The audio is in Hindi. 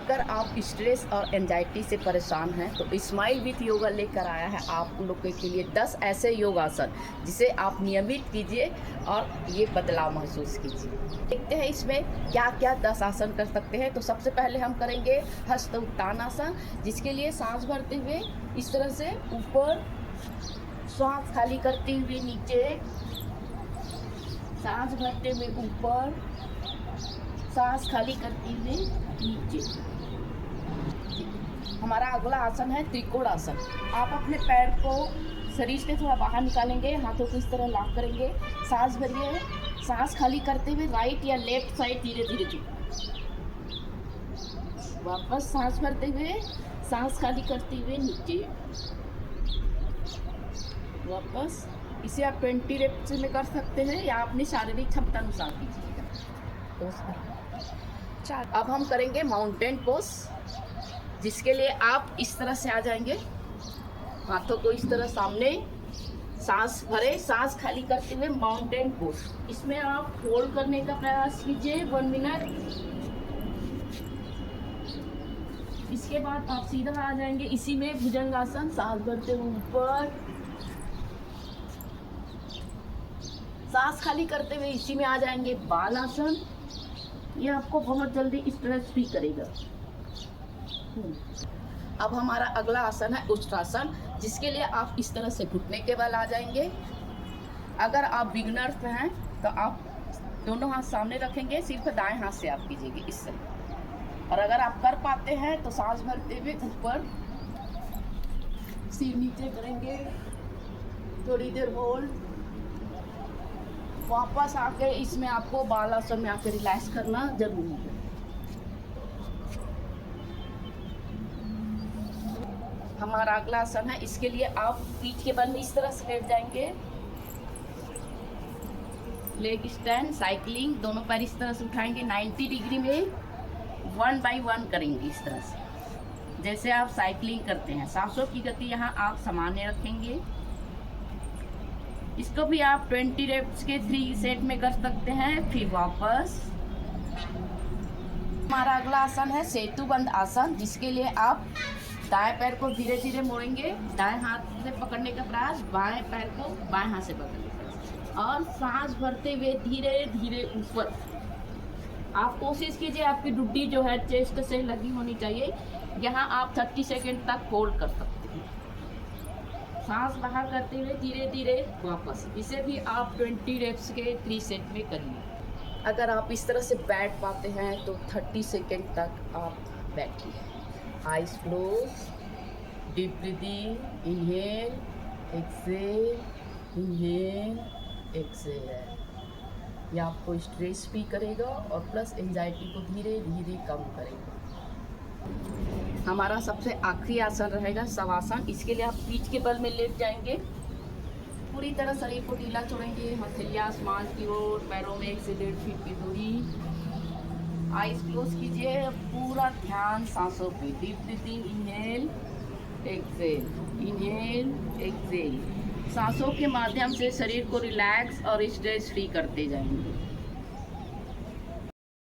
अगर आप स्ट्रेस और एंजाइटी से परेशान हैं तो स्माइल विथ योगा लेकर आया है आप लोगों के लिए 10 ऐसे योगासन जिसे आप नियमित कीजिए और ये बदलाव महसूस कीजिए। देखते हैं इसमें क्या क्या 10 आसन कर सकते हैं। तो सबसे पहले हम करेंगे हस्त उत्तानासन, जिसके लिए सांस भरते हुए इस तरह से ऊपर, सांस खाली करते हुए नीचे, सांस भरते हुए ऊपर, सांस खाली करते हुए नीचे। हमारा अगला आसन है त्रिकोण आसन। आप अपने पैर को शरीर से थोड़ा बाहर निकालेंगे, हाथों को इस तरह लॉक करेंगे, सांस भरिए, सांस खाली करते हुए राइट या लेफ्ट साइड धीरे धीरे झुक, वापस सांस भरते हुए, सांस खाली करते हुए नीचे, वापस। इसे आप 20 रेप्स में कर सकते हैं या अपनी शारीरिक क्षमता अनुसार कीजिएगा। अब हम करेंगे माउंटेन पोज, जिसके लिए आप इस तरह से आ जाएंगे, हाथों को इस तरह सामने, सांस भरे, सांस खाली करते हुए माउंटेन पोज। इसमें आप होल्ड करने का प्रयास कीजिए 1 मिनट। इसके बाद आप सीधा आ जाएंगे इसी में भुजंगासन, सांस भरते हुए ऊपर, सांस खाली करते हुए इसी में आ जाएंगे बालासन। ये आपको बहुत जल्दी स्ट्रेस फ्री करेगा। अब हमारा अगला आसन है उष्ट्रासन, जिसके लिए आप इस तरह से घुटने के बल आ जाएंगे। अगर आप बिगनर्स हैं तो आप दोनों हाथ सामने रखेंगे, सिर्फ दाएं हाथ से आप कीजिएगा इस तरह। और अगर आप कर पाते हैं तो सांस भरते हुए ऊपर, सिर नीचे करेंगे, थोड़ी देर होल्ड, वापस आके इसमें आपको बालासन में आके रिलैक्स करना जरूरी है। हमारा अगला आसन है, इसके लिए आप पीठ के बल में इस तरह से लेट जाएंगे, लेग स्टैंड, साइकिलिंग, दोनों पैर इस तरह से उठाएंगे, 90 डिग्री में 1 बाय 1 करेंगे इस तरह से, जैसे आप साइकिलिंग करते हैं। सांसों की गति यहाँ आप सामान्य रखेंगे। इसको भी आप 20 रेप्स के 3 सेट में कर सकते हैं। फिर वापस हमारा अगला आसन है सेतुबंध आसन, जिसके लिए आप दाएं पैर को धीरे धीरे मोड़ेंगे, दाएं हाथ से पकड़ने का प्रयास, बाएं पैर को बाएं हाथ से पकड़ने का प्रयास, और सांस भरते हुए धीरे धीरे ऊपर। आप कोशिश कीजिए आपकी डुड्डी जो है चेस्ट से लगी होनी चाहिए। यहाँ आप 30 सेकेंड तक होल्ड कर सकते हैं। सांस बाहर करते हुए धीरे धीरे वापस। इसे भी आप 20 रेप्स के 3 सेट में करिए। अगर आप इस तरह से बैठ पाते हैं तो 30 सेकेंड तक आप बैठिए। Eyes close, deep breathing, inhale, exhale, inhale, exhale. ये आपको स्ट्रेस फ्री करेगा और प्लस एंजाइटी को धीरे धीरे कम करेगा। हमारा सबसे आखिरी आसन रहेगा शवासन। इसके लिए आप पीठ के बल में लेट जाएंगे, पूरी तरह शरीर को ढीला छोड़ेंगे, हथेलियां आसमान की ओर, पैरों में 1 से 1.5 फीट की दूरी। आइज क्लोज कीजिए, पूरा ध्यान सांसों पे। Deep breathing, inhale, exhale, inhale, exhale. सांसों के माध्यम से शरीर को रिलैक्स और स्ट्रेस फ्री करते जाएंगे।